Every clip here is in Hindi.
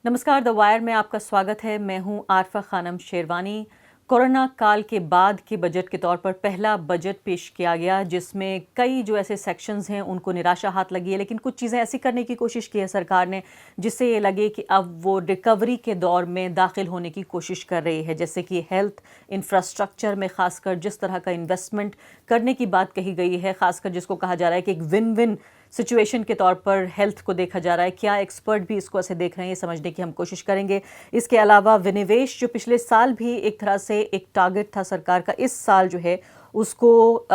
नमस्कार, द वायर में आपका स्वागत है। मैं हूं आरफा खानम शेरवानी। कोरोना काल के बाद के बजट के तौर पर पहला बजट पेश किया गया, जिसमें कई जो ऐसे सेक्शंस हैं उनको निराशा हाथ लगी है, लेकिन कुछ चीज़ें ऐसी करने की कोशिश की है सरकार ने जिससे ये लगे कि अब वो रिकवरी के दौर में दाखिल होने की कोशिश कर रही है। जैसे कि हेल्थ इंफ्रास्ट्रक्चर में खासकर जिस तरह का इन्वेस्टमेंट करने की बात कही गई है, खासकर जिसको कहा जा रहा है कि एक विन विन सिचुएशन के तौर पर हेल्थ को देखा जा रहा है। क्या एक्सपर्ट भी इसको ऐसे देख रहे हैं, ये समझने की हम कोशिश करेंगे। इसके अलावा विनिवेश जो पिछले साल भी एक तरह से एक टारगेट था सरकार का, इस साल जो है उसको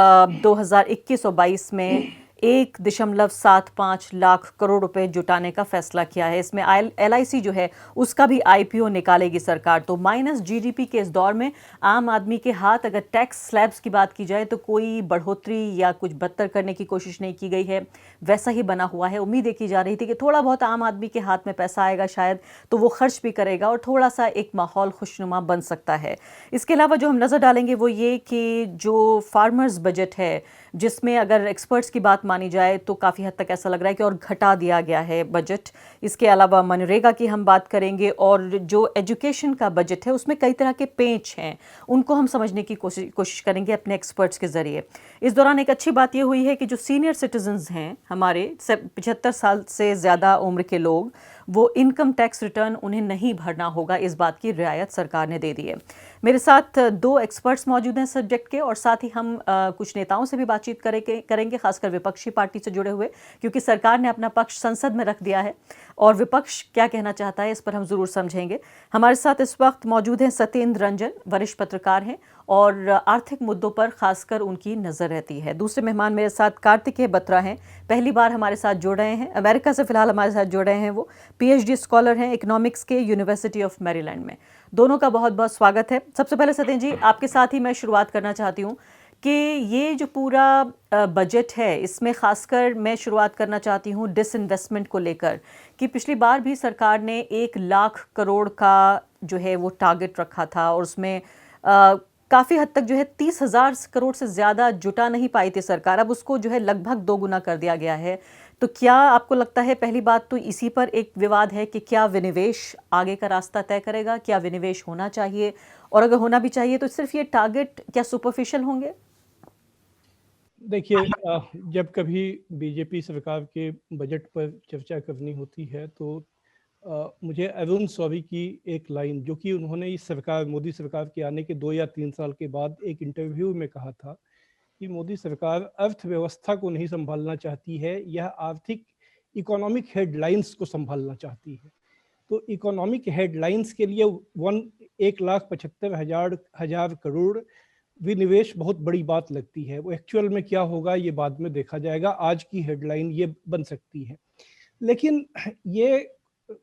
2021 और 22 में 1.75 लाख करोड़ रुपए जुटाने का फैसला किया है। इसमें LIC जो है उसका भी IPO निकालेगी सरकार। तो माइनस GDP के इस दौर में आम आदमी के हाथ, अगर टैक्स स्लैब्स की बात की जाए तो कोई बढ़ोतरी या कुछ बदतर करने की कोशिश नहीं की गई है, वैसा ही बना हुआ है। उम्मीदें की जा रही थी कि थोड़ा बहुत आम आदमी के हाथ में पैसा आएगा शायद, तो वो खर्च भी करेगा और थोड़ा सा एक माहौल खुशनुमा बन सकता है। इसके अलावा जो हम नज़र डालेंगे वो ये कि जो फार्मर्स बजट है, जिसमें अगर एक्सपर्ट्स की बात मानी जाए तो काफ़ी हद तक ऐसा लग रहा है कि और घटा दिया गया है बजट। इसके अलावा मनरेगा की हम बात करेंगे और जो एजुकेशन का बजट है उसमें कई तरह के पेंच हैं, उनको हम समझने की कोशिश करेंगे अपने एक्सपर्ट्स के ज़रिए। इस दौरान एक अच्छी बात यह हुई है कि जो सीनियर सिटीजन्स हैं हमारे 75 साल से ज़्यादा उम्र के लोग, वो इनकम टैक्स रिटर्न उन्हें नहीं भरना होगा, इस बात की रियायत सरकार ने दे दी है। मेरे साथ दो एक्सपर्ट्स मौजूद हैं सब्जेक्ट के, और साथ ही हम कुछ नेताओं से भी बातचीत करेंगे खासकर विपक्षी पार्टी से जुड़े हुए, क्योंकि सरकार ने अपना पक्ष संसद में रख दिया है और विपक्ष क्या कहना चाहता है इस पर हम ज़रूर समझेंगे। हमारे साथ इस वक्त मौजूद हैं सत्येंद्र रंजन, वरिष्ठ पत्रकार हैं और आर्थिक मुद्दों पर खासकर उनकी नज़र रहती है। दूसरे मेहमान मेरे साथ कार्तिकेय बत्रा हैं, पहली बार हमारे साथ जुड़ रहे हैं, अमेरिका से फिलहाल हमारे साथ जुड़ रहे हैं। वो PhD स्कॉलर हैं इकोनॉमिक्स के यूनिवर्सिटी ऑफ मैरीलैंड में। दोनों का बहुत बहुत स्वागत है। सबसे पहले सत्येंद्र जी, आपके साथ ही मैं शुरुआत करना चाहती हूँ कि ये जो पूरा बजट है, इसमें खासकर मैं शुरुआत करना चाहती हूँ डिसइन्वेस्टमेंट को लेकर, कि पिछली बार भी सरकार ने 1 लाख करोड़ का जो है वो टारगेट रखा था और उसमें काफ़ी हद तक जो है 30,000 करोड़ से ज़्यादा जुटा नहीं पाई थी सरकार। अब उसको जो है लगभग दोगुना कर दिया गया है। तो क्या आपको लगता है, पहली बात तो इसी पर एक विवाद है कि क्या विनिवेश आगे का रास्ता तय करेगा, क्या विनिवेश होना चाहिए, और अगर होना भी चाहिए तो सिर्फ ये टारगेट क्या सुपरफिशियल होंगे? देखिए, जब कभी बीजेपी सरकार के बजट पर चर्चा करनी होती है तो मुझे अरुण शौरी की एक लाइन, जो कि उन्होंने इस सरकार, मोदी सरकार के आने के 2 या 3 साल के बाद एक इंटरव्यू में कहा था कि मोदी सरकार अर्थव्यवस्था को नहीं संभालना चाहती है, यह आर्थिक इकोनॉमिक हेडलाइंस को संभालना चाहती है। तो इकोनॉमिक हेडलाइंस के लिए 1,75,000 करोड़ विनिवेश बहुत बड़ी बात लगती है। वो एक्चुअल में क्या होगा ये बाद में देखा जाएगा, आज की हेडलाइन ये बन सकती है। लेकिन ये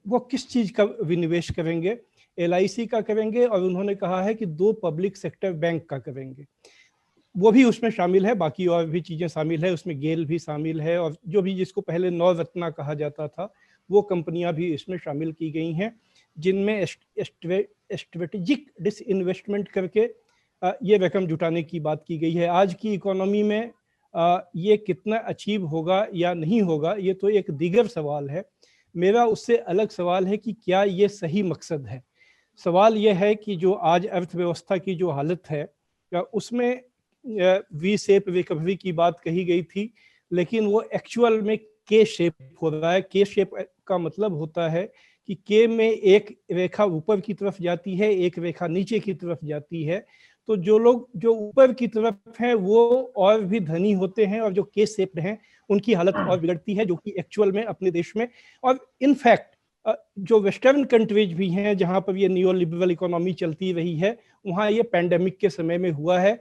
वो किस चीज़ का विनिवेश करेंगे? LIC का करेंगे और उन्होंने कहा है कि 2 पब्लिक सेक्टर बैंक का करेंगे, वो भी उसमें शामिल है, बाकी और भी चीज़ें शामिल है, उसमें गेल भी शामिल है और जो भी जिसको पहले नवरत्ना कहा जाता था वो कंपनियां भी इसमें शामिल की गई हैं, जिनमें स्ट्रेटेजिक डिसइन्वेस्टमेंट करके ये रकम जुटाने की बात की गई है। आज की इकोनॉमी में ये कितना अचीव होगा या नहीं होगा ये तो एक दीगर सवाल है। मेरा उससे अलग सवाल है कि क्या ये सही मकसद है। सवाल ये है कि जो आज अर्थव्यवस्था की जो हालत है, उसमें वी शेप रिकवरी की बात कही गई थी, लेकिन वो एक्चुअल में के शेप हो रहा है। के शेप का मतलब होता है कि के में एक रेखा ऊपर की तरफ जाती है, एक रेखा नीचे की तरफ जाती है। तो जो लोग जो ऊपर की तरफ हैं वो और भी धनी होते हैं और जो के शेप्ड हैं उनकी हालत और बिगड़ती है, जो कि एक्चुअल में अपने देश में और इनफैक्ट जो वेस्टर्न कंट्रीज भी हैं जहां पर ये नियो लिबरल इकोनॉमी चलती रही है, वहां ये पैंडेमिक के समय में हुआ है।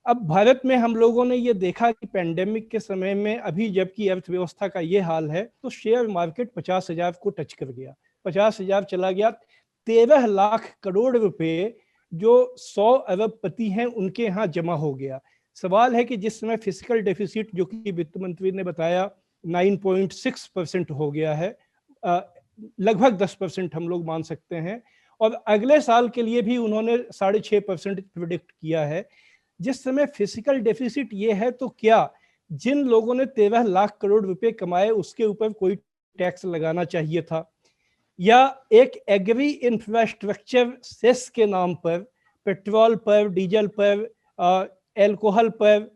अब भारत में हम लोगों ने ये देखा कि पैंडेमिक के समय में अभी जबकि अर्थव्यवस्था का ये हाल है तो शेयर मार्केट 50,000 को टच कर गया, 50,000 चला गया। 13 लाख करोड़ रुपए जो 100 अरबपति हैं उनके यहाँ जमा हो गया। सवाल है कि जिस समय फिजिकल डेफिसिट, जो कि वित्त मंत्री ने बताया 9.6% हो गया है, लगभग 10% हम लोग मान सकते हैं, और अगले साल के लिए भी उन्होंने 6.5% प्रिडिक्ट किया है। जिस समय फिजिकल डेफिसिट ये है तो क्या जिन लोगों ने 13 लाख करोड़ रुपए कमाए उसके ऊपर कोई टैक्स लगाना चाहिए था? या एक एग्री इंफ्रास्ट्रक्चर सेस के नाम पर पेट्रोल पर, डीजल पर, अल्कोहल पर,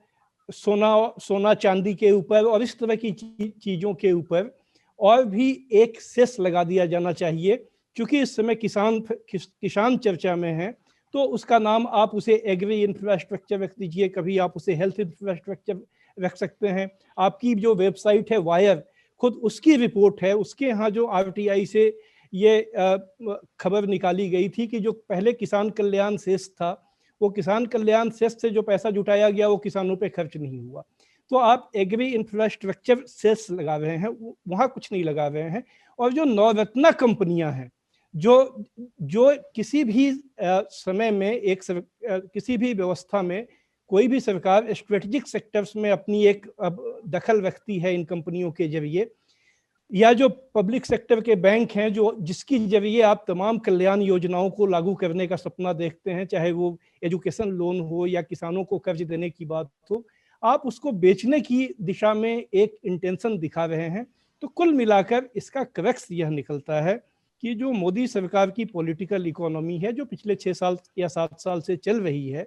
सोना चांदी के ऊपर और इस तरह की चीज़ों के ऊपर और भी एक सेस लगा दिया जाना चाहिए। क्योंकि इस समय किसान चर्चा में है, तो उसका नाम आप उसे एग्री इंफ्रास्ट्रक्चर रख दीजिए, कभी आप उसे हेल्थ इंफ्रास्ट्रक्चर रख सकते हैं। आपकी जो वेबसाइट है वायर, खुद उसकी रिपोर्ट है, उसके यहाँ जो आरटीआई से ये खबर निकाली गई थी कि जो पहले किसान कल्याण सेस था, वो किसान कल्याण सेस से जो पैसा जुटाया गया वो किसानों पे खर्च नहीं हुआ। तो आप एग्री इंफ्रास्ट्रक्चर सेस लगा रहे हैं, वहाँ कुछ नहीं लगा रहे हैं। और जो नवरत्ना कंपनियां हैं, जो जो किसी भी समय में किसी भी व्यवस्था में कोई भी सरकार स्ट्रेटेजिक सेक्टर्स में अपनी एक दखल रखती है इन कंपनियों के जरिए, या जो पब्लिक सेक्टर के बैंक हैं जो जिसकी जरिए आप तमाम कल्याण योजनाओं को लागू करने का सपना देखते हैं, चाहे वो एजुकेशन लोन हो या किसानों को कर्ज देने की बात हो, आप उसको बेचने की दिशा में एक इंटेंशन दिखा रहे हैं। तो कुल मिलाकर इसका क्रक्स यह निकलता है कि जो मोदी सरकार की पॉलिटिकल इकोनॉमी है, जो पिछले 6 साल या 7 साल से चल रही है,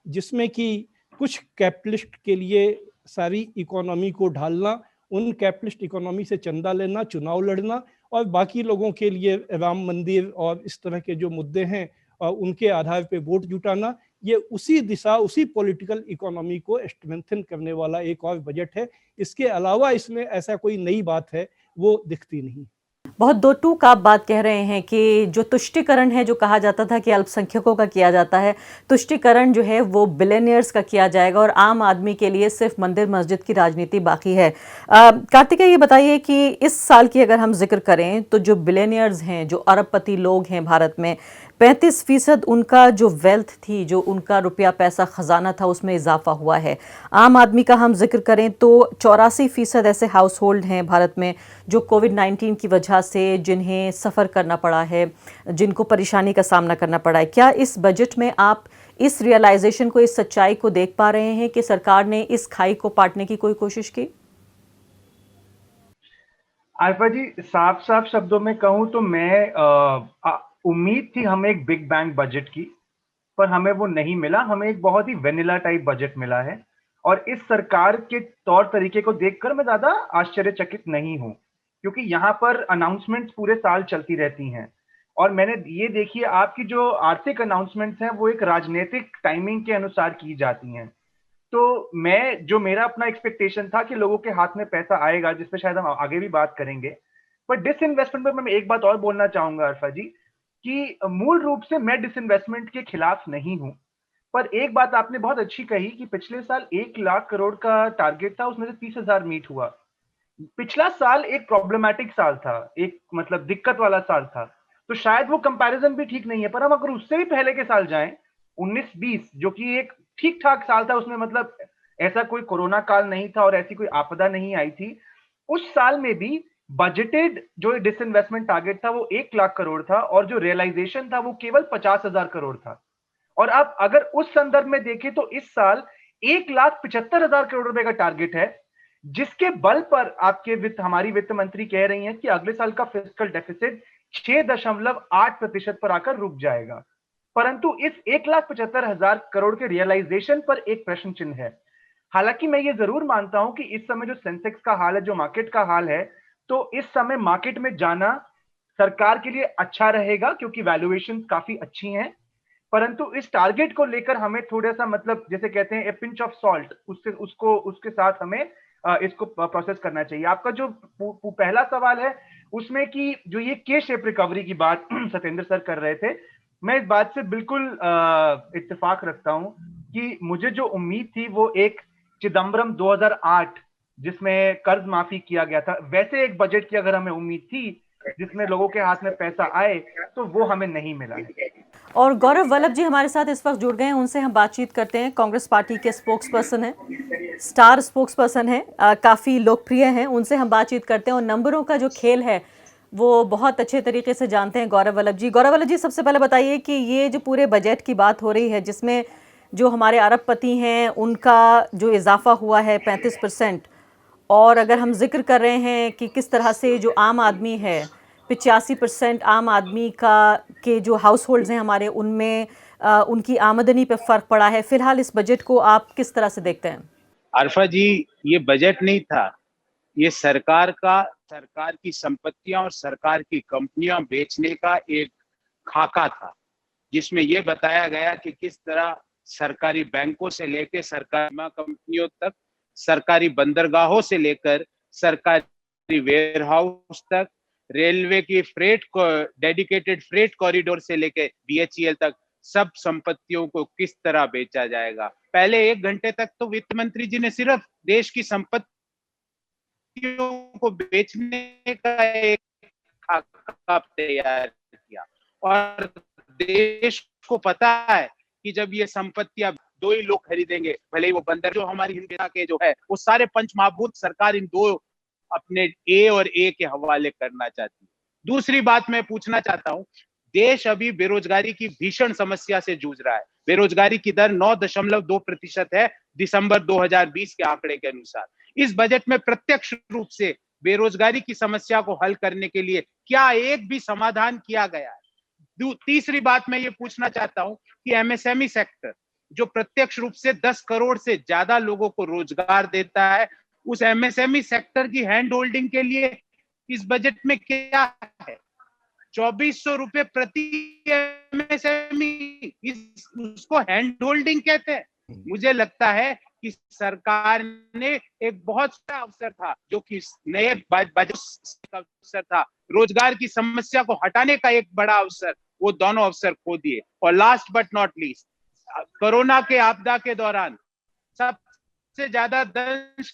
जिसमें कि कुछ कैपिटलिस्ट के लिए सारी इकोनॉमी को ढालना, उन कैपिटलिस्ट इकोनॉमी से चंदा लेना, चुनाव लड़ना, और बाकी लोगों के लिए राम मंदिर और इस तरह के जो मुद्दे हैं उनके आधार पे वोट जुटाना, ये उसी दिशा, उसी पॉलिटिकल इकोनॉमी को स्ट्रेंथन करने वाला एक और बजट है। इसके अलावा इसमें ऐसा कोई नई बात है वो दिखती नहीं। बहुत दो टूक आप बात कह रहे हैं कि जो तुष्टिकरण है, जो कहा जाता था कि अल्पसंख्यकों का किया जाता है, तुष्टिकरण जो है वो बिलियनियर्स का किया जाएगा और आम आदमी के लिए सिर्फ मंदिर मस्जिद की राजनीति बाकी है। कार्तिकेय, ये बताइए कि इस साल की अगर हम जिक्र करें तो जो बिलियनियर्स हैं, जो अरबपति लोग हैं भारत में, 35% उनका जो वेल्थ थी, जो उनका रुपया पैसा खजाना था, उसमें इजाफा हुआ है। आम आदमी का हम जिक्र करें तो 84% ऐसे हाउस होल्ड हैं भारत में जो कोविड-19 की वजह से जिन्हें सफ़र करना पड़ा है, जिनको परेशानी का सामना करना पड़ा है। क्या इस बजट में आप इस रियलाइजेशन को, इस सच्चाई को देख पा रहे हैं कि सरकार ने इस खाई को पाटने की कोई कोशिश की? आरफा जी, साफ साफ शब्दों में कहूं तो मैं उम्मीद थी हमें एक बिग बैंग बजट की, पर हमें वो नहीं मिला। हमें एक बहुत ही वेनिला टाइप बजट मिला है और इस सरकार के तौर तरीके को देखकर मैं ज्यादा आश्चर्यचकित नहीं हूं, क्योंकि यहाँ पर अनाउंसमेंट्स पूरे साल चलती रहती हैं और मैंने ये देखिए, आपकी जो आर्थिक अनाउंसमेंट्स हैं वो एक राजनीतिक टाइमिंग के अनुसार की जाती हैं। तो मेरा अपना एक्सपेक्टेशन था कि लोगों के हाथ में पैसा आएगा, जिस पे शायद हम आगे भी बात करेंगे। पर डिसइन्वेस्टमेंट पर मैं एक बात और बोलना चाहूंगा अरफा जी, कि मूल रूप से मैं डिसइन्वेस्टमेंट के खिलाफ नहीं हूं, पर एक बात आपने बहुत अच्छी कही कि पिछले साल 1 लाख करोड़ का टारगेट था, उसमें से 30,000 मीट हुआ। पिछला साल एक प्रॉब्लमैटिक साल था, एक मतलब दिक्कत वाला साल था, तो शायद वो कंपैरिजन भी ठीक नहीं है। पर हम अगर उससे भी पहले के साल जाएं, 19-20, जो कि एक ठीक ठाक साल था, उसमें मतलब ऐसा कोई कोरोना काल नहीं था और ऐसी कोई आपदा नहीं आई थी, उस साल में भी बजटेड जो डिसइन्वेस्टमेंट टारगेट था वो 1 लाख करोड़ था और जो रियलाइजेशन था वो केवल 50,000 करोड़ था। और अब अगर उस संदर्भ में देखें तो इस साल 1,75,000 करोड़ रुपए का टारगेट है, जिसके बल पर हमारी वित्त मंत्री कह रही हैं कि अगले साल का फिस्कल डेफिसिट 6.8% पर आकर रुक जाएगा। परंतु इस 1,75,000 करोड़ के रियलाइजेशन पर एक प्रश्न चिन्ह है। हालांकि मैं ये जरूर मानता हूं कि इस समय जो सेंसेक्स का हाल है, जो मार्केट का हाल है, तो इस समय मार्केट में जाना सरकार के लिए अच्छा रहेगा क्योंकि वैल्यूएशन काफी अच्छी हैं। परंतु इस टारगेट को लेकर हमें थोड़ा सा मतलब जैसे कहते हैं ए पिंच ऑफ सॉल्ट, उसके साथ हमें इसको प्रोसेस करना चाहिए। आपका जो पहला सवाल है उसमें कि जो ये के शेप रिकवरी की बात सत्येंद्र सर कर रहे थे, मैं इस बात से बिल्कुल इत्तेफाक रखता हूं कि मुझे जो उम्मीद थी वो एक चिदम्बरम 2008 जिसमें कर्ज माफी किया गया था, वैसे एक बजट की अगर हमें उम्मीद थी जिसमें लोगों के हाथ में पैसा आए, तो वो हमें नहीं मिला है। और गौरव वल्लभ जी हमारे साथ इस वक्त जुड़ गए हैं, उनसे हम बातचीत करते हैं। कांग्रेस पार्टी के स्पोक्स पर्सन हैं, स्टार स्पोक्स पर्सन हैं, काफ़ी लोकप्रिय हैं, उनसे हम बातचीत करते हैं और नंबरों का जो खेल है वो बहुत अच्छे तरीके से जानते हैं गौरव वल्लभ जी। गौरव वल्लभ जी, सबसे पहले बताइए कि ये जो पूरे बजट की बात हो रही है जिसमें जो हमारे अरबपति हैं उनका जो इजाफा हुआ है 35%, और अगर हम जिक्र कर रहे हैं कि किस तरह से जो आम आदमी है 85% आम आदमी का के जो हाउस होल्ड्स हैं हमारे, उनमें उनकी आमदनी पे फ़र्क पड़ा है। फिलहाल इस बजट को आप किस तरह से देखते हैं? आरफा जी, ये बजट नहीं था, ये सरकार की संपत्तियां और सरकार की कंपनियां बेचने का एक खाका था, जिसमें ये बताया गया कि किस तरह सरकारी बैंकों से लेकर सरकारी कंपनियों तक, सरकारी बंदरगाहों से लेकर सरकारी वेयरहाउस तक, रेलवे की डेडिकेटेड फ्रेट कॉरिडोर से लेकर बीएचईएल तक सब संपत्तियों को किस तरह बेचा जाएगा। पहले 1 घंटे तक तो वित्त मंत्री जी ने सिर्फ देश की संपत्तियों को बेचने का एक खाका तैयार किया, और देश को पता है कि जब ये संपत्तियां 2 ही लोग खरीदेंगे, भले ही वो बंदर जो हमारी हिंदुस्तान के जो है वो सारे पंच महाभूत सरकार इन 2 अपने ए और ए के हवाले करना चाहती है। दूसरी बात मैं पूछना चाहता हूं, देश अभी बेरोजगारी की भीषण समस्या से जूझ रहा है। बेरोजगारी की दर 9.2% है दिसंबर 2020 के आंकड़े के अनुसार। इस बजट में प्रत्यक्ष रूप से बेरोजगारी की समस्या को हल करने के लिए क्या एक भी समाधान किया गया है? तीसरी बात मैं ये पूछना चाहता हूं कि एमएसएमई सेक्टर जो प्रत्यक्ष रूप से 10 करोड़ से ज्यादा लोगों को रोजगार देता है, उस एमएसएमई सेक्टर की हैंड होल्डिंग के लिए इस बजट में क्या है? 2400 रुपए प्रति एमएसएमई, उसको हैंड होल्डिंग कहते हैं। मुझे लगता है कि सरकार ने एक बहुत बड़ा अवसर था, जो कि नए बजट का अवसर था, रोजगार की समस्या को हटाने का एक बड़ा अवसर, वो दोनों अवसर खो दिए। और last but not least, corona के आपदा के दौरान सबसे ज्यादा दंश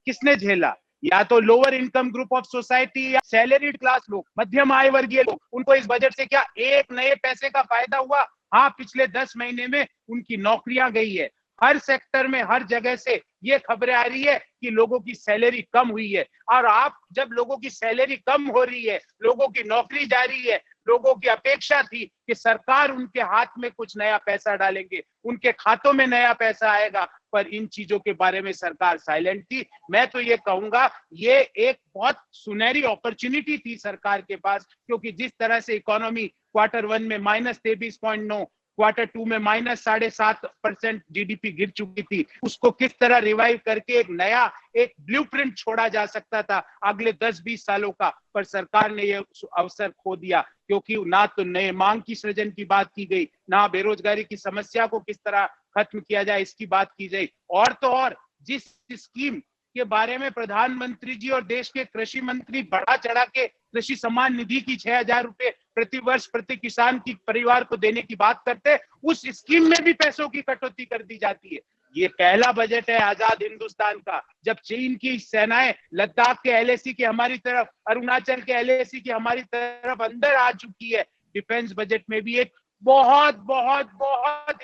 किसने झेला? या तो lower income group of society या सैलरीड क्लास लोग, मध्यम आय वर्गीय लोग। उनको इस बजट से क्या एक नए पैसे का फायदा हुआ? हाँ, पिछले 10 महीने में उनकी नौकरियां गई है। हर सेक्टर में, हर जगह से ये खबरें आ रही है कि लोगों की सैलरी कम हुई है। और आप जब लोगों की सैलरी कम हो रही है, लोगों की नौकरी जा रही है, लोगों की अपेक्षा थी कि सरकार उनके हाथ में कुछ नया पैसा डालेंगे, उनके खातों में नया पैसा आएगा, पर इन चीजों के बारे में सरकार साइलेंट थी। मैं तो ये कहूंगा, ये एक बहुत सुनहरी अपॉर्चुनिटी थी सरकार के पास, क्योंकि जिस तरह से इकोनॉमी Q1 में -23.9, Q2 में -7.5% जीडीपी गिर चुकी थी, उसको किस तरह रिवाइव करके एक नया एक ब्लूप्रिंट छोड़ा जा सकता था अगले 10-20 सालों का, पर सरकार ने ये अवसर खो दिया, क्योंकि ना तो नए मांग की सृजन की बात की गई, ना बेरोजगारी की समस्या को किस तरह खत्म किया जाए इसकी बात की गई। और तो और जिस स्कीम के बारे में प्रधानमंत्री जी और देश के कृषि मंत्री बढ़ा चढ़ा के कृषि सम्मान निधि की 6,000 रुपए प्रति वर्ष प्रति किसान की परिवार को देने की बात करते, उस स्कीम में भी पैसों की कटौती कर दी जाती है। ये पहला बजट है आजाद हिंदुस्तान का, जब चीन की सेनाएं लद्दाख के एलएसी की हमारी तरफ, अरुणाचल के एलएसी की हमारी तरफ अंदर आ चुकी है। डिफेंस बजट में भी एक बहुत बहुत बहुत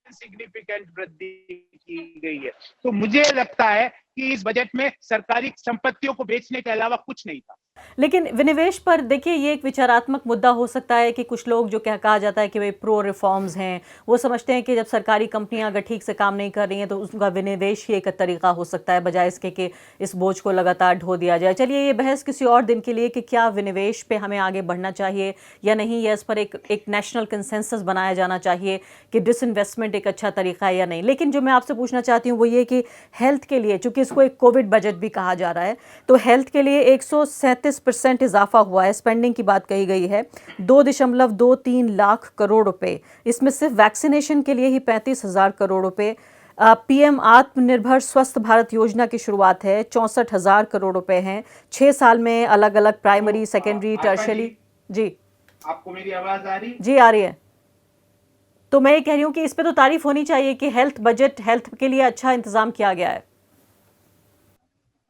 सिग्निफिकेंट वृद्धि की गई है। तो मुझे लगता है कि इस बजट में सरकारी संपत्तियों को बेचने के अलावा कुछ नहीं था। लेकिन विनिवेश पर देखिए, ये एक विचारात्मक मुद्दा हो सकता है कि कुछ लोग जो कहा जाता है कि वे प्रो रिफॉर्म्स हैं, वो समझते हैं कि जब सरकारी कंपनियां अगर ठीक से काम नहीं कर रही हैं तो उसका विनिवेश ही एक तरीका हो सकता है, बजाय इसके कि इस बोझ को लगातार ढो दिया जाए। चलिए, ये बहस किसी और दिन के लिए कि क्या विनिवेश पे हमें आगे बढ़ना चाहिए या नहीं, या इस पर एक नेशनल कंसेंसस बनाया जाना चाहिए कि डिसइन्वेस्टमेंट एक अच्छा तरीका है या नहीं। लेकिन जो मैं आपसे पूछना चाहती हूँ वो ये कि हेल्थ के लिए, चूंकि इसको एक कोविड बजट भी कहा जा रहा है, तो हेल्थ के लिए 137% इजाफा हुआ है। स्पेंडिंग की बात कही गई है 2.23 लाख करोड़ रुपए, इसमें सिर्फ वैक्सीनेशन के लिए ही 35,000 करोड़ रुपए। पीएम आत्मनिर्भर स्वस्थ भारत योजना की शुरुआत है, 64,000 करोड़ रुपए हैं 6 साल में, अलग अलग प्राइमरी, सेकेंडरी, टर्शियरी। जी, आपको मेरी आवाज आ रही? जी आ रही है। तो मैं ये कह रही हूँ कि इस पे तो तारीफ होनी चाहिए कि हेल्थ के लिए अच्छा इंतजाम किया गया है।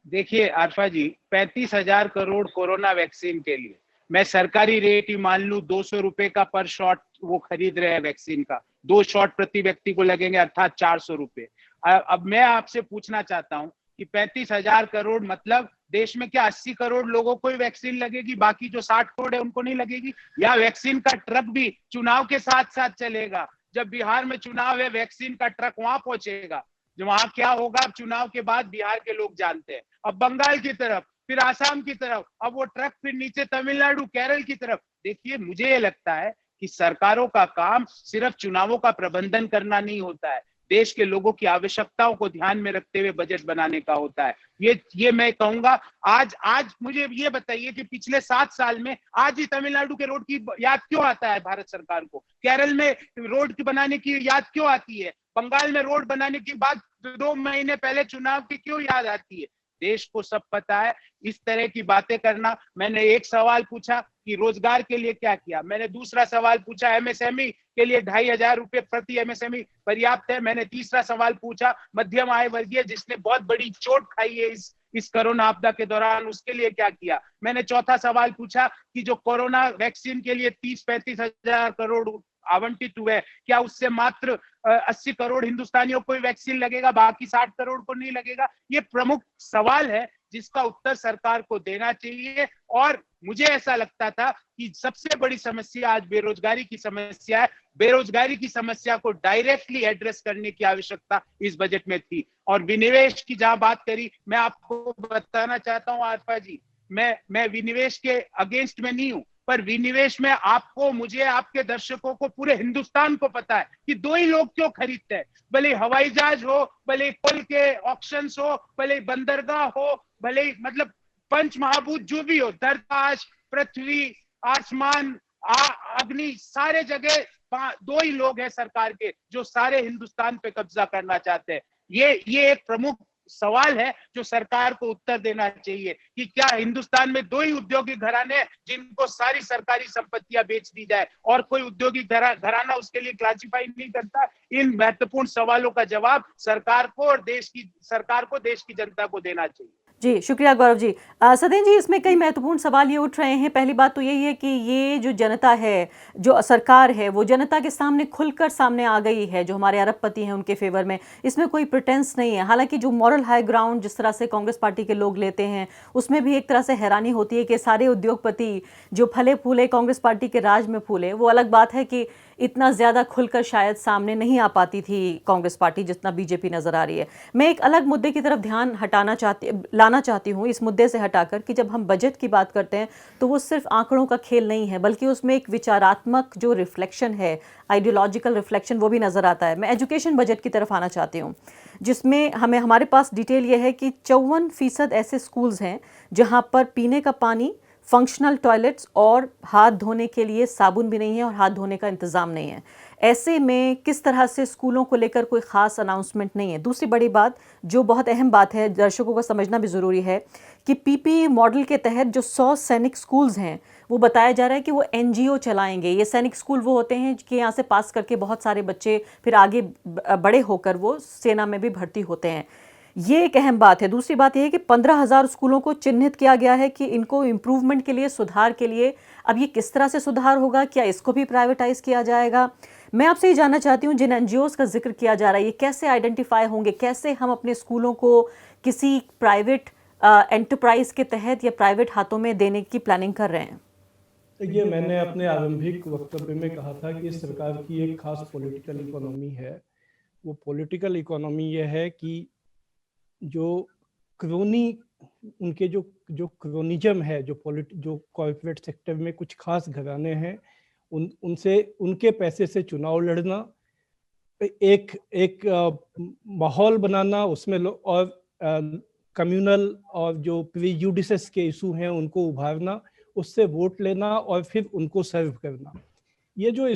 देखिए आरफा जी, 35,000 करोड़ कोरोना वैक्सीन के लिए, मैं सरकारी रेट ही मान लूं 200 रुपए का पर शॉट वो खरीद रहे हैं वैक्सीन का, 2 शॉट प्रति व्यक्ति को लगेंगे, अर्थात 400 रुपए। अब मैं आपसे पूछना चाहता हूं कि 35,000 करोड़ मतलब देश में क्या 80 करोड़ लोगों को ही वैक्सीन लगेगी, बाकी जो 60 करोड़ है उनको नहीं लगेगी? या वैक्सीन का ट्रक भी चुनाव के साथ साथ चलेगा? जब बिहार में चुनाव है, वैक्सीन का ट्रक वहां पहुंचेगा, जो वहां क्या होगा अब चुनाव के बाद बिहार के लोग जानते हैं। अब बंगाल की तरफ फिर आसाम की तरफ, अब वो ट्रक फिर नीचे तमिलनाडु, केरल की तरफ। देखिए, मुझे ये लगता है कि सरकारों का काम सिर्फ चुनावों का प्रबंधन करना नहीं होता है, देश के लोगों की आवश्यकताओं को ध्यान में रखते हुए बजट बनाने का होता है। ये मैं कहूंगा। आज मुझे ये बताइए कि पिछले 7 साल में आज ही तमिलनाडु के रोड की याद क्यों आता है भारत सरकार को? केरल में रोड की बनाने की याद क्यों आती है? बंगाल में रोड बनाने की बात 2 महीने पहले चुनाव की क्यों याद आती है? देश को सब पता है। इस तरह की बातें करना। मैंने एक सवाल पूछा कि रोजगार के लिए क्या किया, मैंने दूसरा सवाल पूछा एमएसएमई के लिए 2,500 रुपए प्रति एमएसएमई पर्याप्त है, मैंने तीसरा सवाल पूछा मध्यम आय वर्गीय जिसने बहुत बड़ी चोट खाई है इस कोरोना आपदा के दौरान, उसके लिए क्या किया। मैंने चौथा सवाल पूछा कि जो कोरोना वैक्सीन के लिए 30-35 हजार करोड़ आवंटित हुए, क्या उससे मात्र 80 करोड़ हिंदुस्तानियों को वैक्सीन लगेगा, बाकी 60 करोड़ को नहीं लगेगा? ये प्रमुख सवाल है जिसका उत्तर सरकार को देना चाहिए। और मुझे ऐसा लगता था कि सबसे बड़ी समस्या आज बेरोजगारी की समस्या है। बेरोजगारी की समस्या को डायरेक्टली एड्रेस करने की आवश्यकता इस बजट में थी। और विनिवेश की जहां बात करी, मैं आपको बताना चाहता हूं आरफा जी, मैं विनिवेश के अगेंस्ट में नहीं हूं, पर विनिवेश में आपको, मुझे, आपके दर्शकों को, पूरे हिंदुस्तान को पता है कि 2 ही लोग क्यों खरीदते हैं। भले हवाई जहाज हो, भले कोल के ऑक्शंस हो, भले बंदरगाह हो, भले मतलब पंच महाभूत जो भी हो, धरताश, पृथ्वी, आसमान, अग्नि, सारे जगह 2 ही लोग हैं सरकार के जो सारे हिंदुस्तान पे कब्जा करना चाहते हैं। ये एक प्रमुख सवाल है जो सरकार को उत्तर देना चाहिए कि क्या हिंदुस्तान में 2 ही औद्योगिक घराने हैं जिनको सारी सरकारी संपत्तियां बेच दी जाए और कोई औद्योगिक घराना उसके लिए क्लासिफाई नहीं करता? इन महत्वपूर्ण सवालों का जवाब सरकार को और देश की जनता को देना चाहिए। जी, शुक्रिया गौरव जी। सदेन जी, इसमें कई महत्वपूर्ण सवाल ये उठ रहे हैं। पहली बात तो यही है कि ये जो जनता है, जो सरकार है, वो जनता के सामने खुलकर सामने आ गई है, जो हमारे अरबपति हैं उनके फेवर में। इसमें कोई प्रिटेंस नहीं है। हालांकि जो मॉरल हाई ग्राउंड जिस तरह से कांग्रेस पार्टी के लोग लेते हैं, उसमें भी एक तरह से हैरानी होती है कि सारे उद्योगपति जो फले फूले कांग्रेस पार्टी के राज में फूले। वो अलग बात है कि इतना ज़्यादा खुलकर शायद सामने नहीं आ पाती थी कांग्रेस पार्टी जितना बीजेपी नज़र आ रही है। मैं एक अलग मुद्दे की तरफ ध्यान लाना चाहती हूँ, इस मुद्दे से हटाकर, कि जब हम बजट की बात करते हैं तो वो सिर्फ आंकड़ों का खेल नहीं है, बल्कि उसमें एक विचारात्मक जो रिफ्लेक्शन है, आइडियोलॉजिकल रिफ्लेक्शन, वो भी नज़र आता है। मैं एजुकेशन बजट की तरफ आना चाहती हूँ, जिसमें हमारे पास डिटेल ये है कि 54% ऐसे स्कूल्स हैं जहाँ पर पीने का पानी, फंक्शनल टॉयलेट्स और हाथ धोने के लिए साबुन भी नहीं है और हाथ धोने का इंतज़ाम नहीं है। ऐसे में किस तरह से स्कूलों को लेकर कोई ख़ास अनाउंसमेंट नहीं है। दूसरी बड़ी बात, जो बहुत अहम बात है, दर्शकों को समझना भी ज़रूरी है, कि पीपी मॉडल के तहत जो 100 सैनिक स्कूल्स हैं, वो बताया जा रहा है कि वो एनजीओ चलाएंगे। ये सैनिक स्कूल वो होते हैं कि यहाँ से पास करके बहुत सारे बच्चे फिर आगे बड़े होकर वो सेना में भी भर्ती होते हैं। ये एक अहम बात है। दूसरी बात यह है कि 15,000 स्कूलों को चिन्हित किया गया है कि इनको इम्प्रूवमेंट के लिए, सुधार के लिए। अब ये किस तरह से सुधार होगा, क्या इसको भी प्राइवेटाइज किया जाएगा? मैं आपसे ये जानना चाहती हूँ, जिन एनजीओज का जिक्र किया जा रहा है, ये कैसे आइडेंटिफाई होंगे? कैसे हम अपने स्कूलों को किसी प्राइवेट एंटरप्राइज के तहत या प्राइवेट हाथों में देने की प्लानिंग कर रहे हैं? ये मैंने अपने आरंभिक वक्तव्य में कहा था कि सरकार की एक खास पॉलिटिकल इकोनॉमी है। वो पॉलिटिकल इकोनॉमी ये है कि जो क्रोनी, उनके जो क्रोनिज्म है, जो कॉर्पोरेट सेक्टर में कुछ खास घराने हैं, उनसे, उनके पैसे से चुनाव लड़ना, एक माहौल बनाना उसमें, और कम्युनल और जो प्रीजुडिसेस के इशू हैं उनको उभारना, उससे वोट लेना और फिर उनको सर्व करना। ये जो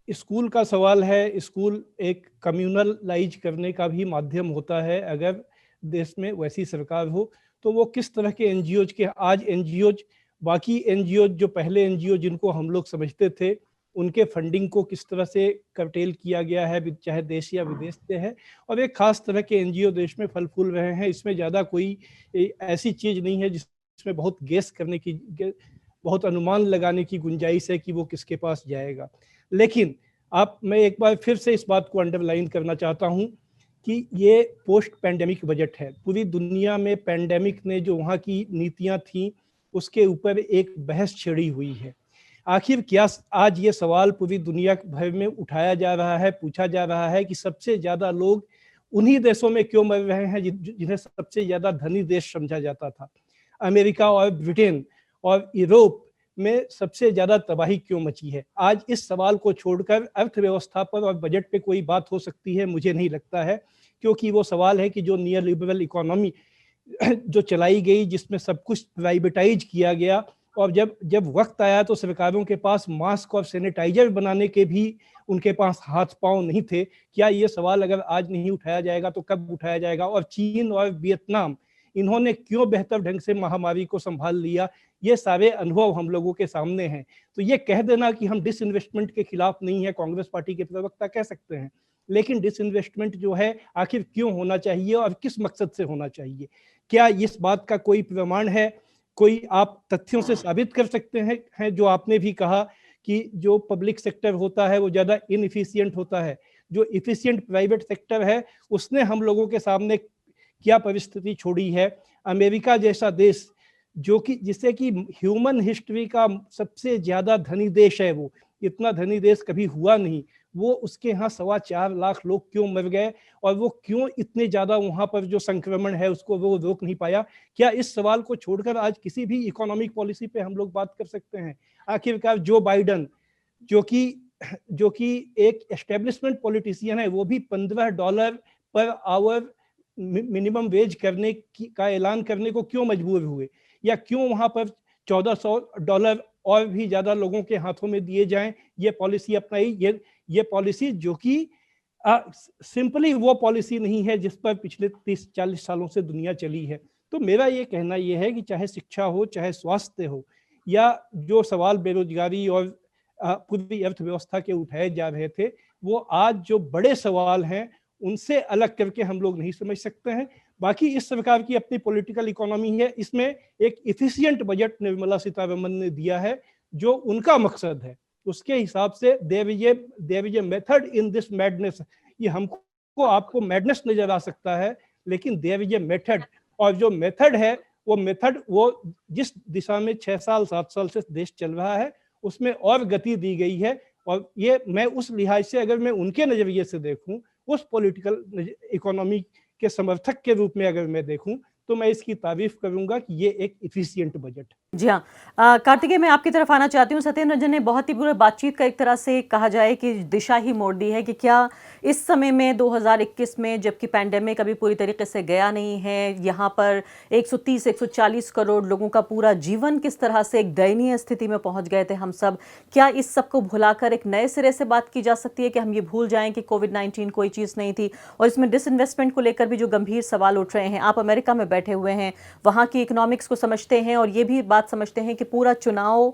स्कूल का सवाल है, स्कूल एक कम्युनलाइज करने का भी माध्यम होता है। अगर देश में वैसी सरकार हो तो वो किस तरह के एनजीओज के, आज एनजीओज, बाकी एनजीओज जो पहले एनजीओ जिनको हम लोग समझते थे, उनके फंडिंग को किस तरह से कर्टेल किया गया है, चाहे देश या विदेश से है, और एक खास तरह के एनजीओ देश में फल फूल रहे हैं। इसमें ज़्यादा कोई ऐसी चीज़ नहीं है जिसमें बहुत गेस करने की, बहुत अनुमान लगाने की गुंजाइश है कि वो किसके पास जाएगा। लेकिन मैं एक बार फिर से इस बात को अंडरलाइन करना चाहता हूं कि ये पोस्ट पैंडेमिक बजट है। पूरी दुनिया में पैंडेमिक ने जो वहाँ की नीतियां थी उसके ऊपर एक बहस छिड़ी हुई है। आखिर क्या, आज ये सवाल पूरी दुनिया भर में उठाया जा रहा है, पूछा जा रहा है कि सबसे ज़्यादा लोग उन्हीं देशों में क्यों मर रहे हैं जिन्हें सबसे ज्यादा धनी देश समझा जाता था। अमेरिका और ब्रिटेन और यूरोप में सबसे ज्यादा तबाही क्यों मची है। आज इस सवाल को छोड़कर अर्थव्यवस्था पर और बजट पे कोई बात हो सकती है, मुझे नहीं लगता है, क्योंकि वो सवाल है कि जो नियर लिबरल इकोनॉमी जो चलाई गई, जिसमें सब कुछ प्राइवेटाइज किया गया, और जब जब वक्त आया तो सरकारों के पास मास्क और सैनिटाइजर बनाने के भी उनके पास हाथ पांव नहीं थे। क्या ये सवाल अगर आज नहीं उठाया जाएगा तो कब उठाया जाएगा। और चीन और वियतनाम, इन्होंने क्यों बेहतर ढंग से महामारी को संभाल लिया, ये सारे अनुभव हम लोगों के सामने हैं। तो ये कह देना कि हम डिसइन्वेस्टमेंट के खिलाफ नहीं है, कांग्रेस पार्टी के प्रवक्ता कह सकते हैं, लेकिन डिसइन्वेस्टमेंट जो है आखिर क्यों होना चाहिए और किस मकसद से होना चाहिए। क्या इस बात का कोई प्रमाण है, कोई आप तथ्यों से साबित कर सकते हैं जो आपने भी कहा कि जो पब्लिक सेक्टर होता है वो ज़्यादा इनएफिशिएंट होता है, जो इफिशिएंट प्राइवेट सेक्टर है उसने हम लोगों के सामने क्या परिस्थिति छोड़ी है। अमेरिका जैसा देश जो कि जिससे कि ह्यूमन हिस्ट्री का सबसे ज़्यादा धनी देश है, वो इतना धनी देश कभी हुआ नहीं, वो उसके यहाँ 4.25 लाख लोग क्यों मर गए और वो क्यों इतने ज़्यादा वहाँ पर जो संक्रमण है उसको वो रोक नहीं पाया। क्या इस सवाल को छोड़कर आज किसी भी इकोनॉमिक पॉलिसी पे हम लोग बात कर सकते हैं। आखिरकार जो बाइडन जो कि एक एस्टेब्लिशमेंट पॉलिटिशियन है, वो भी $15 पर आवर मिनिमम वेज करने का ऐलान करने को क्यों मजबूर हुए, या क्यों वहाँ पर $1400 और भी ज़्यादा लोगों के हाथों में दिए जाएं, ये पॉलिसी अपनाई। ये पॉलिसी जो कि सिंपली वो पॉलिसी नहीं है जिस पर पिछले 30-40 सालों से दुनिया चली है। तो मेरा ये कहना ये है कि चाहे शिक्षा हो, चाहे स्वास्थ्य हो, या जो सवाल बेरोजगारी और पूरी अर्थव्यवस्था के उठाए जा रहे थे, वो आज जो बड़े सवाल हैं उनसे अलग करके हम लोग नहीं समझ सकते हैं। बाकी इस सरकार की अपनी पॉलिटिकल इकोनॉमी है, इसमें एक इफिशिएंट बजट निर्मला सीतारमन ने दिया है जो उनका मकसद है, उसके हिसाब से there is a method in this madness. ये हमको आपको मैडनेस नजर आ सकता है, लेकिन देयर इज ए मेथड, और जो मेथड है वो जिस दिशा में 6 साल 7 साल से देश चल रहा है उसमें और गति दी गई है। और ये मैं उस लिहाज से अगर मैं उनके नजरिए से देखूं, उस पॉलिटिकल इकोनॉमी के समर्थक के रूप में अगर मैं देखूं, तो मैं इसकी तारीफ करूंगा कि ये एक इफिशिएंट बजट। जी हाँ, कार्तिकेय, मैं आपकी तरफ आना चाहती हूँ। सत्येंद्र रंजन ने बहुत ही पूरे बातचीत का एक तरह से कहा जाए कि दिशा ही मोड़ दी है कि क्या इस समय में 2021 में, जबकि पैंडेमिक अभी पूरी तरीके से गया नहीं है, यहाँ पर 130-140 करोड़ लोगों का पूरा जीवन किस तरह से एक दयनीय स्थिति में पहुंच गए थे हम सब, क्या इस सब को भुलाकर एक नए सिरे से बात की जा सकती है कि हम ये भूल जाएं कि कोविड-19 कोई चीज़ नहीं थी। और इसमें डिसइन्वेस्टमेंट को लेकर भी जो गंभीर सवाल उठ रहे हैं, आप अमेरिका में बैठे हुए हैं, वहाँ की इकोनॉमिक्स को समझते हैं और ये भी बात समझते हैं कि पूरा चुनाव,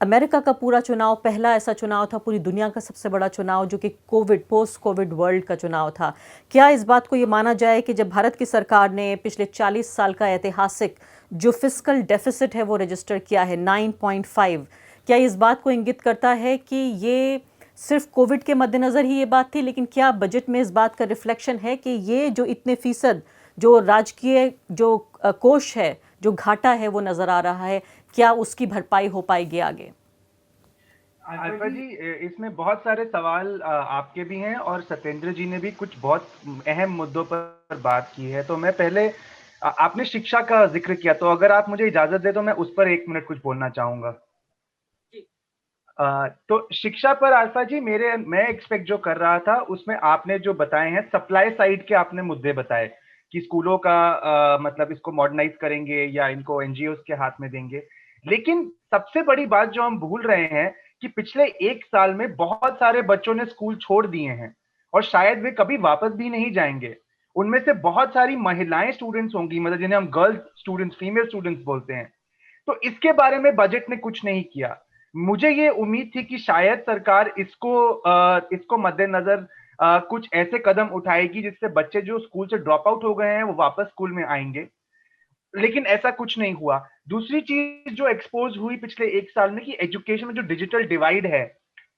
अमेरिका का पूरा चुनाव पहला ऐसा चुनाव था, पूरी दुनिया का सबसे बड़ा चुनाव जो कि पोस्ट कोविड वर्ल्ड का चुनाव था। क्या इस बात को ये माना जाए कि जब भारत की सरकार ने पिछले 40 साल का ऐतिहासिक जो फिस्कल डेफिसिट है वो रजिस्टर किया है 9.5, क्या इस बात को इंगित करता है कि ये सिर्फ कोविड के मद्देनजर ही ये बात थी, लेकिन क्या बजट में इस बात का रिफ्लेक्शन है कि ये जो इतने फीसद जो राजकीय जो कोष है, जो घाटा है वो नजर आ रहा है, क्या उसकी भरपाई हो पाएगी आगे? अल्फा जी, इसमें बहुत सारे सवाल आपके भी हैं और सत्येंद्र जी ने भी कुछ बहुत अहम मुद्दों पर बात की है। तो मैं पहले, आपने शिक्षा का जिक्र किया, तो अगर आप मुझे इजाजत दे तो मैं उस पर 1 मिनट कुछ बोलना चाहूंगा। तो शिक्षा पर अल्फा जी, मैं एक्सपेक्ट जो कर रहा था उसमें आपने जो बताए हैं सप्लाई साइड के आपने मुद्दे बताए कि स्कूलों का मतलब इसको मॉडर्नाइज करेंगे या इनको एनजीओस के हाथ में देंगे। लेकिन सबसे बड़ी बात जो हम भूल रहे हैं कि पिछले 1 साल में बहुत सारे बच्चों ने स्कूल छोड़ दिए हैं और शायद वे कभी वापस भी नहीं जाएंगे। उनमें से बहुत सारी महिलाएं स्टूडेंट्स होंगी, मतलब जिन्हें हम गर्ल्स स्टूडेंट्स, फीमेल स्टूडेंट्स बोलते हैं। तो इसके बारे में बजट ने कुछ नहीं किया। मुझे ये उम्मीद थी कि शायद सरकार इसको मद्देनजर कुछ ऐसे कदम उठाएगी जिससे बच्चे जो स्कूल से ड्रॉप आउट हो गए हैं वो वापस स्कूल में आएंगे, लेकिन ऐसा कुछ नहीं हुआ। दूसरी चीज जो एक्सपोज हुई पिछले 1 साल में कि एजुकेशन में जो डिजिटल डिवाइड है,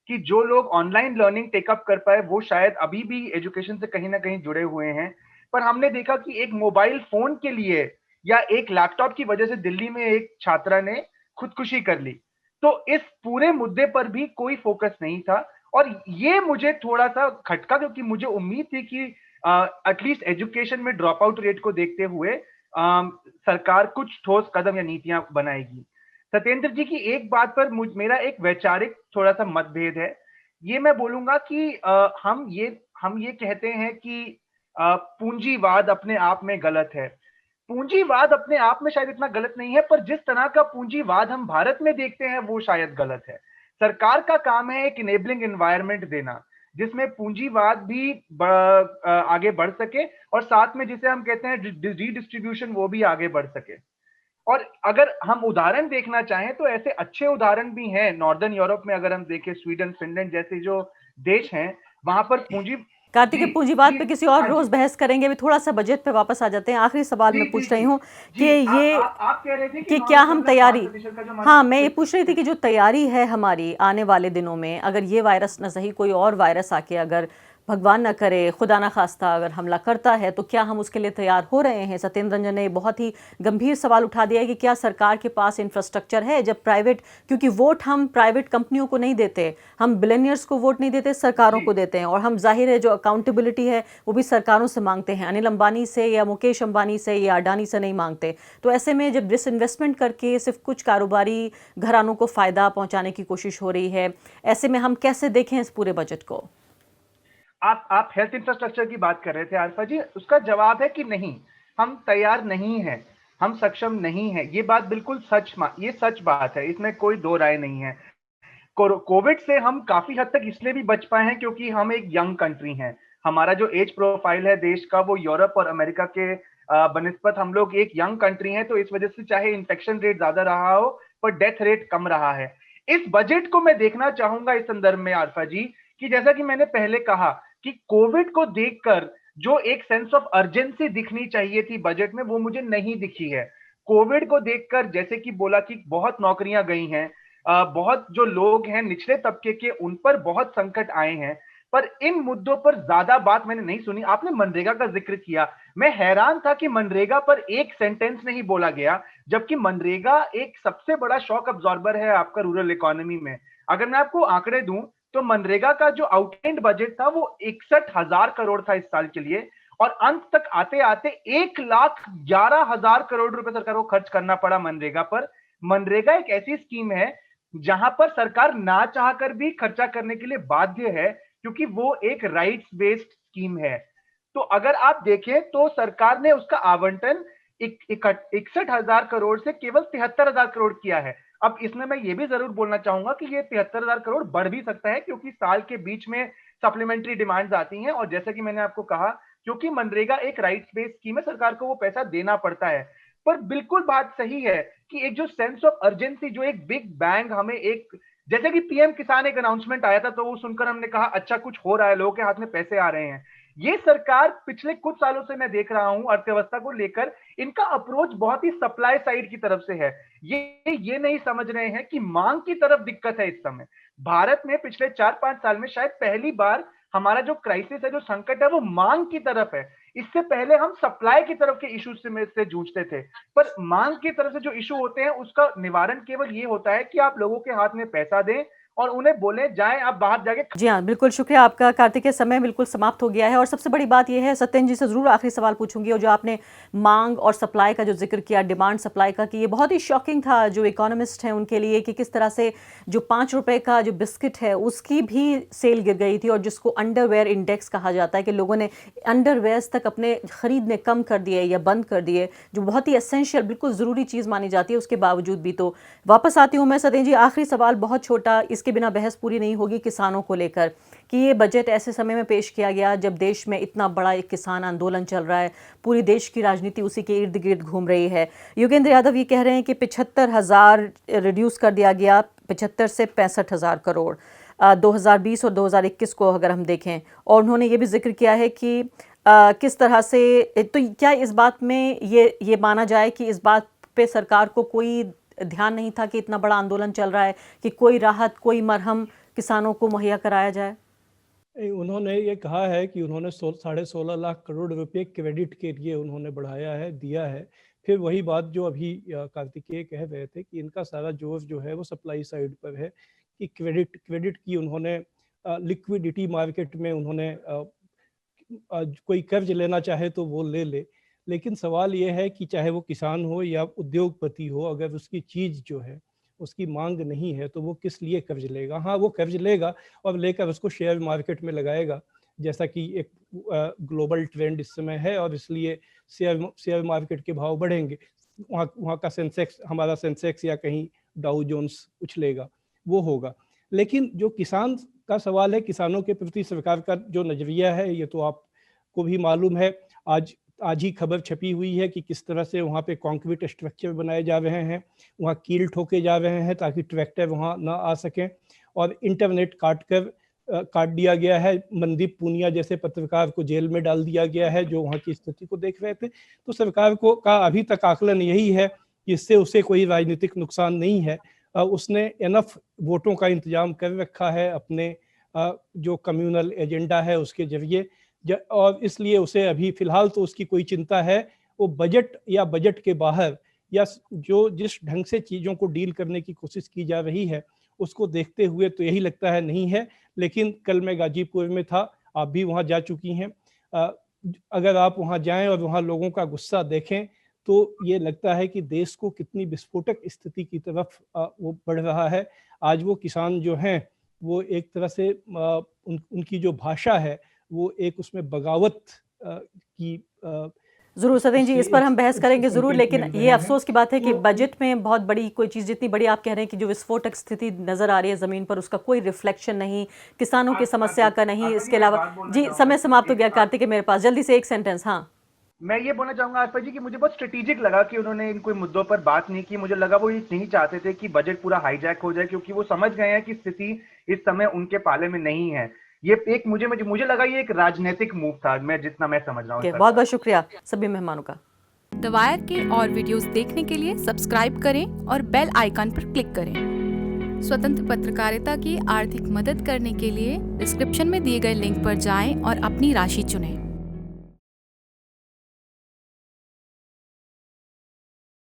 कि जो लोग ऑनलाइन लर्निंग टेकअप कर पाए वो शायद अभी भी एजुकेशन से कहीं ना कहीं जुड़े हुए हैं, पर हमने देखा कि एक मोबाइल फोन के लिए या एक लैपटॉप की वजह से दिल्ली में एक छात्रा ने खुदकुशी कर ली। तो इस पूरे मुद्दे पर भी कोई फोकस नहीं था और ये मुझे थोड़ा सा खटका, क्योंकि मुझे उम्मीद थी कि एटलीस्ट एजुकेशन में ड्रॉप आउट रेट को देखते हुए सरकार कुछ ठोस कदम या नीतियां बनाएगी। सत्येंद्र जी की एक बात पर मेरा एक वैचारिक थोड़ा सा मतभेद है। ये मैं बोलूंगा कि हम ये कहते हैं कि पूंजीवाद अपने आप में गलत है। पूंजीवाद अपने आप में शायद इतना गलत नहीं है, पर जिस तरह का पूंजीवाद हम भारत में देखते हैं वो शायद गलत है। सरकार का काम है एक इनेबलिंग एनवायरनमेंट देना जिसमें पूंजीवाद भी आगे बढ़ सके और साथ में जिसे हम कहते हैं रीडिस्ट्रीब्यूशन वो भी आगे बढ़ सके। और अगर हम उदाहरण देखना चाहें तो ऐसे अच्छे उदाहरण भी हैं नॉर्दर्न यूरोप में। अगर हम देखें स्वीडन, फिनलैंड जैसे जो देश हैं वहां पर पूंजी कार्तिक, पूंजीवाद पे किसी और हाँ रोज बहस करेंगे। अभी थोड़ा सा बजट पे वापस आ जाते हैं। आखिरी सवाल मैं पूछ रही हूँ कि ये आप कह रहे थे कि क्या हम तैयारी, हाँ हाँ मैं ये पूछ रही थी कि जो तैयारी है हमारी आने वाले दिनों में, अगर ये वायरस न सही कोई और वायरस आके अगर भगवान न करे, खुदा न खास्ता अगर हमला करता है, तो क्या हम उसके लिए तैयार हो रहे हैं? सत्येंद्र रंजन ने बहुत ही गंभीर सवाल उठा दिया है कि क्या सरकार के पास इंफ्रास्ट्रक्चर है जब प्राइवेट, क्योंकि वोट हम प्राइवेट कंपनियों को नहीं देते, हम बिलियनियर्स को वोट नहीं देते, सरकारों को देते हैं। और हम जाहिर है जो अकाउंटेबिलिटी है वो भी सरकारों से मांगते हैं, अनिल अंबानी से या मुकेश अंबानी से या अडानी से नहीं मांगते। तो ऐसे में जब डिसइन्वेस्टमेंट करके सिर्फ कुछ कारोबारी घरानों को फ़ायदा पहुंचाने की कोशिश हो रही है, ऐसे में हम कैसे देखें इस पूरे बजट को? आप हेल्थ इंफ्रास्ट्रक्चर की बात कर रहे थे आरफा जी, उसका जवाब है कि नहीं, हम तैयार नहीं हैं, हम सक्षम नहीं हैं। ये बात बिल्कुल ये सच बात है, इसमें कोई दो राय नहीं है। कोविड से हम काफी हद तक इसलिए भी बच पाए हैं क्योंकि हम एक यंग कंट्री हैं। हमारा जो एज प्रोफाइल है देश का वो यूरोप और अमेरिका के बनिस्बत हम लोग एक यंग कंट्री हैं, तो इस वजह से चाहे इन्फेक्शन रेट ज्यादा रहा हो पर डेथ रेट कम रहा है। इस बजट को मैं देखना चाहूंगा इस संदर्भ में आरफा जी कि जैसा कि मैंने पहले कहा कि कोविड को देखकर जो एक सेंस ऑफ अर्जेंसी दिखनी चाहिए थी बजट में वो मुझे नहीं दिखी है। कोविड को देखकर जैसे कि बोला कि बहुत नौकरियां गई हैं, बहुत जो लोग हैं निचले तबके के उन पर बहुत संकट आए हैं, पर इन मुद्दों पर ज्यादा बात मैंने नहीं सुनी। आपने मनरेगा का जिक्र किया, मैं हैरान था कि मनरेगा पर एक सेंटेंस नहीं बोला गया, जबकि मनरेगा एक सबसे बड़ा शॉक अब्जॉर्बर है आपका रूरल इकोनॉमी में। अगर मैं आपको आंकड़े दूं तो मनरेगा का जो आउटलैंड बजट था वो 61,000 करोड़ था इस साल के लिए, और अंत तक आते आते 1,11,000 करोड़ रुपए सरकार को खर्च करना पड़ा मनरेगा पर। मनरेगा एक ऐसी स्कीम है जहां पर सरकार ना चाहकर भी खर्चा करने के लिए बाध्य है क्योंकि वो एक राइट्स बेस्ड स्कीम है। तो अगर आप देखें तो सरकार ने उसका आवंटन 61,000 करोड़ से केवल 73,000 करोड़ किया है। अब इसमें मैं ये भी जरूर बोलना चाहूंगा कि ये 73,000 करोड़ बढ़ भी सकता है क्योंकि साल के बीच में सप्लीमेंट्री डिमांड्स आती हैं, और जैसा कि मैंने आपको कहा क्योंकि मनरेगा एक राइट्स बेस्ड स्कीम है सरकार को वो पैसा देना पड़ता है। पर बिल्कुल बात सही है कि एक जो सेंस ऑफ अर्जेंसी, जो एक बिग बैंग हमें एक, जैसे कि पीएम किसान एक अनाउंसमेंट आया था तो वो सुनकर हमने कहा अच्छा कुछ हो रहा है, लोगों के हाथ में पैसे आ रहे हैं। ये सरकार पिछले कुछ सालों से मैं देख रहा हूं अर्थव्यवस्था को लेकर इनका अप्रोच बहुत ही सप्लाई साइड की तरफ से है। ये नहीं समझ रहे हैं कि मांग की तरफ दिक्कत है। इस समय भारत में पिछले 4-5 साल में शायद पहली बार हमारा जो क्राइसिस है, जो संकट है, वो मांग की तरफ है। इससे पहले हम सप्लाई की तरफ के इशू से जूझते थे, पर मांग की तरफ से जो इशू होते हैं उसका निवारण केवल ये होता है कि आप लोगों के हाथ में पैसा दें और उन्हें बोले जाएं आप बाहर जाके। जी हाँ, बिल्कुल शुक्रिया आपका कार्तिकेय, समय बिल्कुल समाप्त हो गया है। और सबसे बड़ी बात यह है, सत्येंद्र जी से जरूर आखिरी सवाल पूछूंगी, और जो आपने मांग और सप्लाई का जो जिक्र किया, डिमांड सप्लाई का, कि ये बहुत ही शॉकिंग था जो इकोनॉमिस्ट हैं उनके लिए कि किस तरह से जो 5 रुपए का जो बिस्किट है उसकी भी सेल गिर गई थी, और जिसको अंडरवेयर इंडेक्स कहा जाता है कि लोगों ने अंडरवेयर्स तक अपने खरीदने कम कर दिए या बंद कर दिए, जो बहुत ही एसेंशियल बिल्कुल ज़रूरी चीज़ मानी जाती है उसके बावजूद भी। तो वापस आती हूँ मैं सत्येंद्र जी, आखिरी सवाल बहुत छोटा, इसके बिना बहस पूरी नहीं होगी, किसानों को लेकर कि ये बजट ऐसे समय में पेश किया गया जब देश में इतना बड़ा एक किसान आंदोलन चल रहा है, पूरी देश की राजनीति उसी के इर्द गिर्द घूम रही है। योगेंद्र यादव ये कह रहे हैं कि 75,000 रिड्यूस कर दिया गया, 75 से 65,000 करोड़ 2020 और 2021 को अगर हम देखें, और उन्होंने ये भी जिक्र किया है कि किस तरह से, तो क्या इस बात में ये माना जाए कि इस बात पे सरकार को कोई ध्यान नहीं था कि इतना बड़ा आंदोलन चल रहा है कि कोई राहत, कोई मरहम किसानों को मुहैया कराया जाए? उन्होंने ये कहा है कि उन्होंने 16.5 लाख करोड़ रुपए क्रेडिट के लिए उन्होंने बढ़ाया है, दिया है। फिर वही बात जो अभी कार्तिकेय कह रहे थे कि इनका सारा जोर जो है वो सप्लाई साइड पर है कि क्रेडिट की उन्होंने लिक्विडिटी मार्केट में उन्होंने कोई कर्ज लेना चाहे तो वो ले ले, लेकिन सवाल ये है कि चाहे वो किसान हो या उद्योगपति हो, अगर उसकी चीज़ जो है उसकी मांग नहीं है तो वो किस लिए कर्ज लेगा। हाँ, वो कर्ज लेगा और लेकर उसको शेयर मार्केट में लगाएगा, जैसा कि एक ग्लोबल ट्रेंड इस समय है, और इसलिए शेयर मार्केट के भाव बढ़ेंगे, वहाँ का सेंसेक्स, हमारा सेंसेक्स या कहीं डाउ जोन्स उछलेगा, वो होगा। लेकिन जो किसान का सवाल है, किसानों के प्रति सरकार का जो नजरिया है, ये तो आपको भी मालूम है। आज ही खबर छपी हुई है कि किस तरह से वहाँ पे कंक्रीट स्ट्रक्चर बनाए जा रहे हैं, वहाँ कील ठोके जा रहे हैं ताकि ट्रैक्टर वहाँ ना आ सकें, और इंटरनेट काट दिया गया है। मनदीप पूनिया जैसे पत्रकार को जेल में डाल दिया गया है जो वहाँ की स्थिति को देख रहे थे। तो सरकार का अभी तक आकलन यही है कि इससे उसे कोई राजनीतिक नुकसान नहीं है। उसने एनफ वोटों का इंतजाम कर रखा है अपने जो कम्युनल एजेंडा है उसके जरिए, और इसलिए उसे अभी फिलहाल तो उसकी कोई चिंता है वो बजट या बजट के बाहर, या जो जिस ढंग से चीज़ों को डील करने की कोशिश की जा रही है उसको देखते हुए तो यही लगता है नहीं है। लेकिन कल मैं गाजीपुर में था, आप भी वहाँ जा चुकी हैं, अगर आप वहाँ जाएं और वहाँ लोगों का गुस्सा देखें तो ये लगता है कि देश को कितनी विस्फोटक स्थिति की तरफ वो बढ़ रहा है। आज वो किसान जो हैं वो एक तरह से उनकी जो भाषा है वो एक उसमें बगावत की जरूर सतेन जी, इस पर हम बहस करेंगे जरूर, लेकिन ये अफसोस की बात है कि बजट में बहुत बड़ी कोई चीज़, जितनी बड़ी आप कह रहे हैं कि जो विस्फोटक स्थिति नजर आ रही है ज़मीन पर, उसका कोई रिफ्लेक्शन नहीं, किसानों की समस्या का नहीं। इसके अलावा जी समय समाप्त हो गया कार्तिक मेरे पास, जल्दी से एक सेंटेंस। हाँ, मैं ये बोलना चाहूंगा आसफा जी कि मुझे बहुत स्ट्रेटेजिक लगा कि उन्होंने इन कोई मुद्दों पर बात नहीं की। मुझे लगा वो ये नहीं चाहते थे कि बजट पूरा हाईजैक हो जाए, क्योंकि वो समझ गए हैं कि स्थिति इस समय उनके पाले में नहीं है। ये एक मुझे लगा ये एक राजनीतिक मूव था, मैं जितना मैं समझ रहा हूँ। बहुत बहुत शुक्रिया सभी मेहमानों का। द वायर के और वीडियोस देखने के लिए सब्सक्राइब करें और बेल आइकन पर क्लिक करें। स्वतंत्र पत्रकारिता की आर्थिक मदद करने के लिए डिस्क्रिप्शन में दिए गए लिंक पर जाएं और अपनी राशि चुनें।